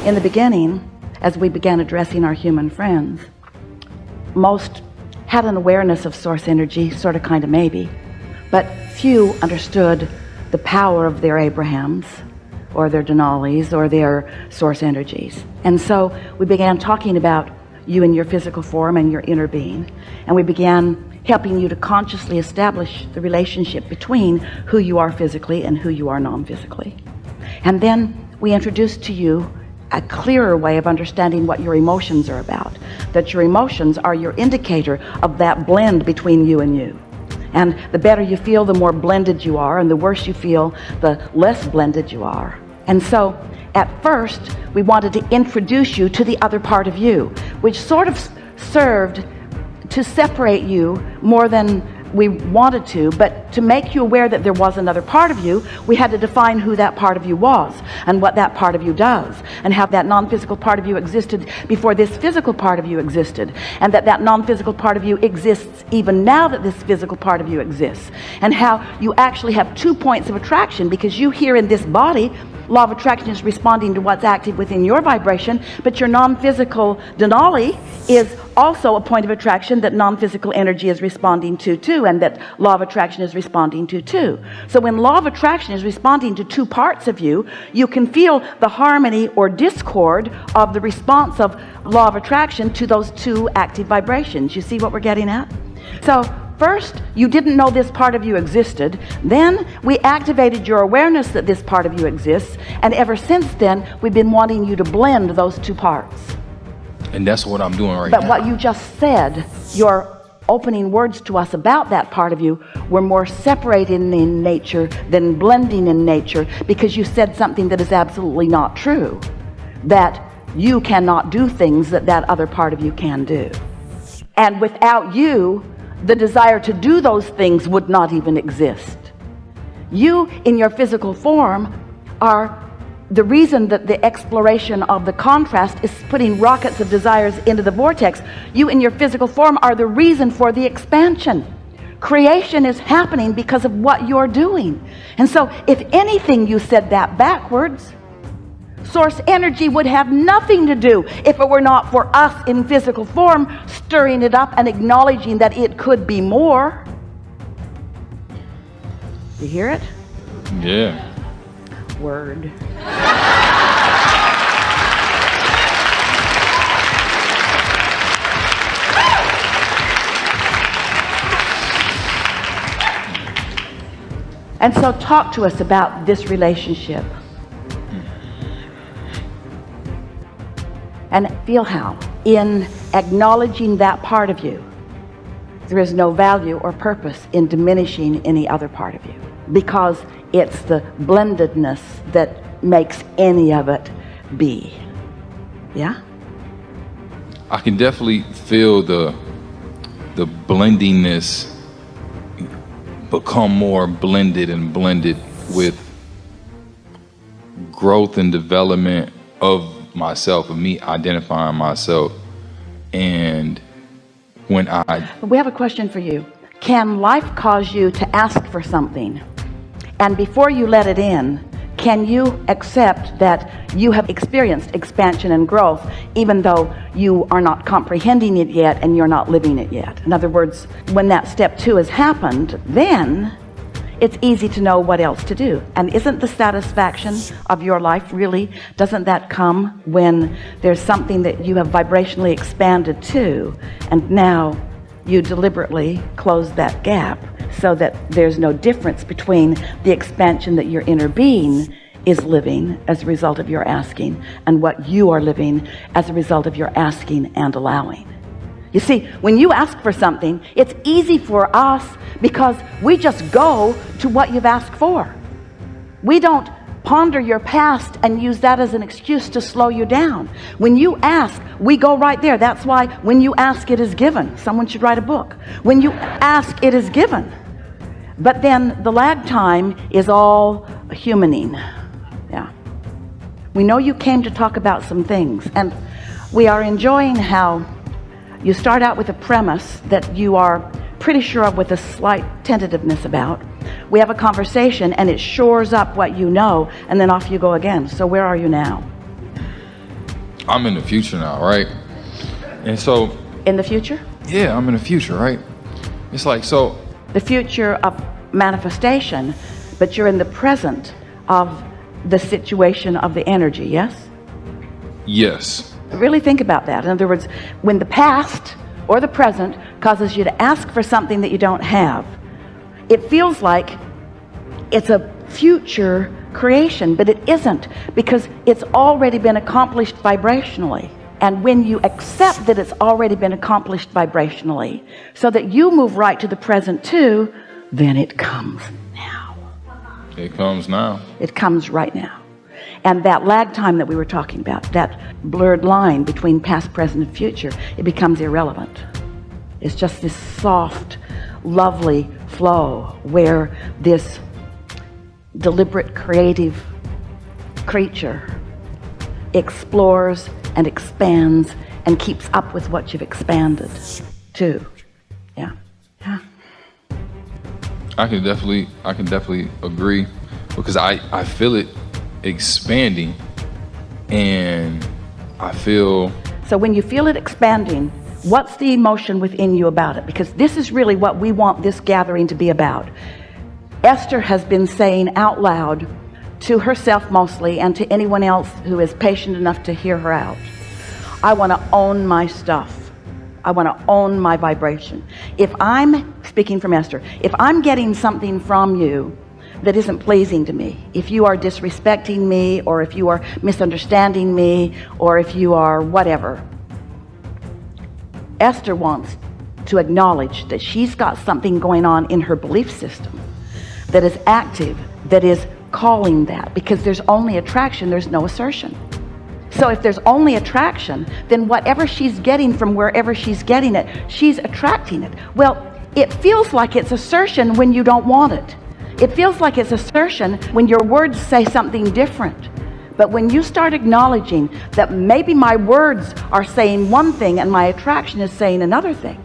In the beginning, as we began addressing our human friends, most had an awareness of source energy, sort of, kind of, maybe, but few understood the power of their Abrahams or their Denalis or their source energies. And so we began talking about you in your physical form and your inner being, and we began helping you to consciously establish the relationship between who you are physically and who you are non-physically. And then we introduced to you a clearer way of understanding what your emotions are about, that your emotions are your indicator of that blend between you and you. And the better you feel, the more blended you are, and the worse you feel, the less blended you are. And so at first we wanted to introduce you to the other part of you, which sort of served to separate you more than we wanted to, but to make you aware that there was another part of you, we had to define who that part of you was and what that part of you does, and how that non-physical part of you existed before this physical part of you existed, and that non-physical part of you exists even now that this physical part of you exists, and how you actually have 2 points of attraction, because you here in this body, law of attraction is responding to what's active within your vibration, but your non-physical Denali is also a point of attraction that non-physical energy is responding to too, and that law of attraction is responding to too. So when law of attraction is responding to 2 parts of you, you can feel the harmony or discord of the response of law of attraction to those 2 active vibrations. You see what we're getting at? So first, you didn't know this part of you existed. Then we activated your awareness that this part of you exists, and ever since then we've been wanting you to blend those 2 parts. And that's what I'm doing right now. But what you just said, your opening words to us about that part of you, were more separated in nature than blending in nature, because you said something that is absolutely not true, that you cannot do things that that other part of you can do. And without you, the desire to do those things would not even exist. You in your physical form are the reason that the exploration of the contrast is putting rockets of desires into the vortex. You in your physical form are the reason for the expansion. Creation is happening because of what you're doing. And so if anything, you said that backwards. Source energy would have nothing to do if it were not for us in physical form stirring it up and acknowledging that it could be more. You hear it? Yeah. Word. And so talk to us about this relationship. And feel how, in acknowledging that part of you, there is no value or purpose in diminishing any other part of you, because it's the blendedness that makes any of it be. Yeah? I can definitely feel the blendingness become more blended and blended with growth and development of myself, of me identifying myself. And when we have a question for you. Can life cause you to ask for something, and before you let it in, can you accept that you have experienced expansion and growth even though you are not comprehending it yet and you're not living it yet? In other words, when that step 2 has happened, then it's easy to know what else to do. And isn't the satisfaction of your life really, doesn't that come when there's something that you have vibrationally expanded to, and now you deliberately close that gap so that there's no difference between the expansion that your inner being is living as a result of your asking and what you are living as a result of your asking and allowing? You see, when you ask for something, it's easy for us because we just go to what you've asked for. We don't ponder your past and use that as an excuse to slow you down. When you ask, we go right there. That's why when you ask, it is given. Someone should write a book. When you ask, it is given. But then the lag time is all humaning. Yeah. We know you came to talk about some things, and we are enjoying how you start out with a premise that you are pretty sure of with a slight tentativeness about. We have a conversation and it shores up what you know, and then off you go again. So where are you now? I'm in the future now, right? And so, In the future? yeah, I'm in the future, right? It's like, so, The future of manifestation, but you're in the present of the situation of the energy, yes? yes, Really think about that. In other words, when the past or the present causes you to ask for something that you don't have, it feels like it's a future creation, but it isn't, because it's already been accomplished vibrationally. And when you accept that it's already been accomplished vibrationally, so that you move right to the present too, then it comes now. it comes now. It comes right now. And that lag time that we were talking about, that blurred line between past, present, and future, it becomes irrelevant. It's just this soft, lovely flow where this deliberate, creative creature explores and expands and keeps up with what you've expanded too. Yeah. I can definitely agree, because I feel it expanding, and I feel. So when you feel it expanding, what's the emotion within you about it? Because this is really what we want this gathering to be about. Esther has been saying out loud to herself mostly, and to anyone else who is patient enough to hear her out, I want to own my stuff. I want to own my vibration. If I'm speaking from Esther, if I'm getting something from you that isn't pleasing to me, if you are disrespecting me, or if you are misunderstanding me, or if you are whatever, Esther wants to acknowledge that she's got something going on in her belief system that is active, that is calling that, because there's only attraction, there's no assertion. So if there's only attraction, then whatever she's getting from wherever she's getting it, she's attracting it. Well, it feels like it's assertion when you don't want it. It feels like it's assertion when your words say something different. But when you start acknowledging that maybe my words are saying one thing and my attraction is saying another thing.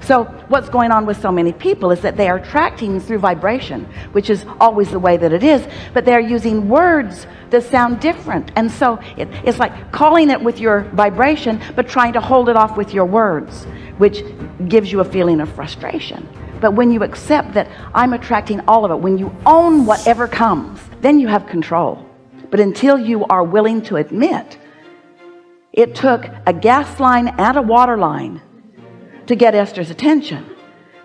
So what's going on with so many people is that they are attracting through vibration, which is always the way that it is, but they're using words that sound different. And so it's like calling it with your vibration, but trying to hold it off with your words, which gives you a feeling of frustration. But when you accept that I'm attracting all of it, when you own whatever comes, then you have control. But until you are willing to admit, it took a gas line and a water line to get Esther's attention,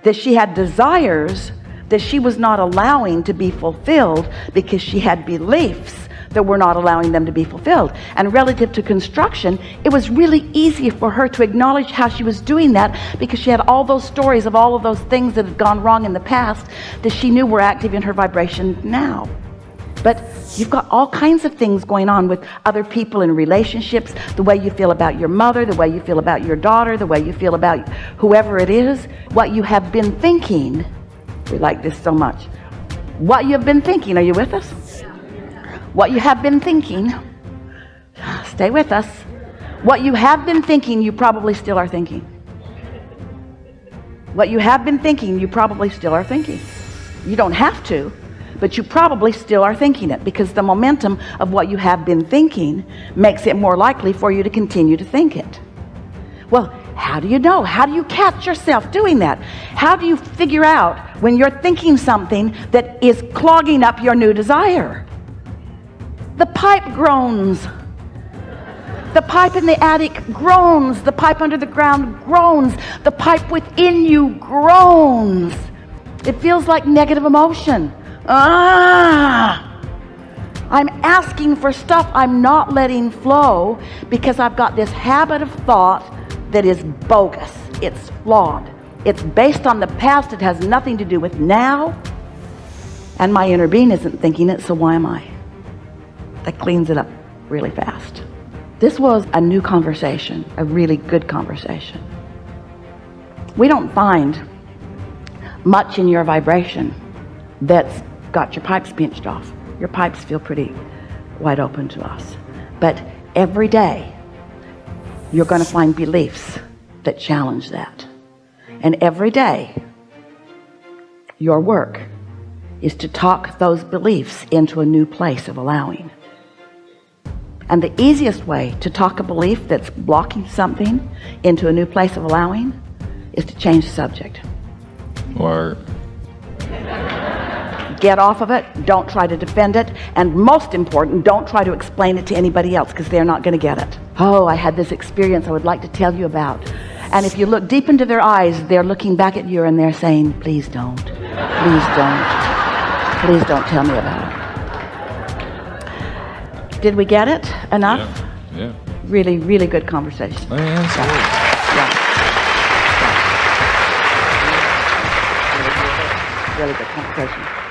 that she had desires that she was not allowing to be fulfilled because she had beliefs that were not allowing them to be fulfilled. And relative to construction, it was really easy for her to acknowledge how she was doing that, because she had all those stories of all of those things that had gone wrong in the past that she knew were active in her vibration now. But you've got all kinds of things going on with other people in relationships, the way you feel about your mother, the way you feel about your daughter, the way you feel about whoever it is, what you have been thinking. We like this so much. What you have been thinking. Are you with us? What you have been thinking. Stay with us. What you have been thinking, you probably still are thinking. What you have been thinking, you probably still are thinking. You don't have to, but you probably still are thinking it, because the momentum of what you have been thinking makes it more likely for you to continue to think it. Well, how do you know? How do you catch yourself doing that? How do you figure out when you're thinking something that is clogging up your new desire? The pipe groans. The pipe in the attic groans. The pipe under the ground groans. The pipe within you groans. It feels like negative emotion. I'm asking for stuff I'm not letting flow because I've got this habit of thought that is bogus. It's flawed. It's based on the past. It has nothing to do with now. And my inner being isn't thinking it, so why am I? That cleans it up really fast. This was a new conversation, a really good conversation. We don't find much in your vibration that's got your pipes pinched off. Your pipes feel pretty wide open to us. But every day, you're going to find beliefs that challenge that. And every day, your work is to talk those beliefs into a new place of allowing. And the easiest way to talk a belief that's blocking something into a new place of allowing is to change the subject. Or Get off of it, don't try to defend it, and most important, don't try to explain it to anybody else, because they're not going to get it. Oh, I had this experience I would like to tell you about. And if you look deep into their eyes, they're looking back at you and they're saying, please don't, please don't, please don't tell me about it. Did we get it enough? Yeah. Really, really good conversation. Oh, yeah, that's good. Yeah. Really good conversation.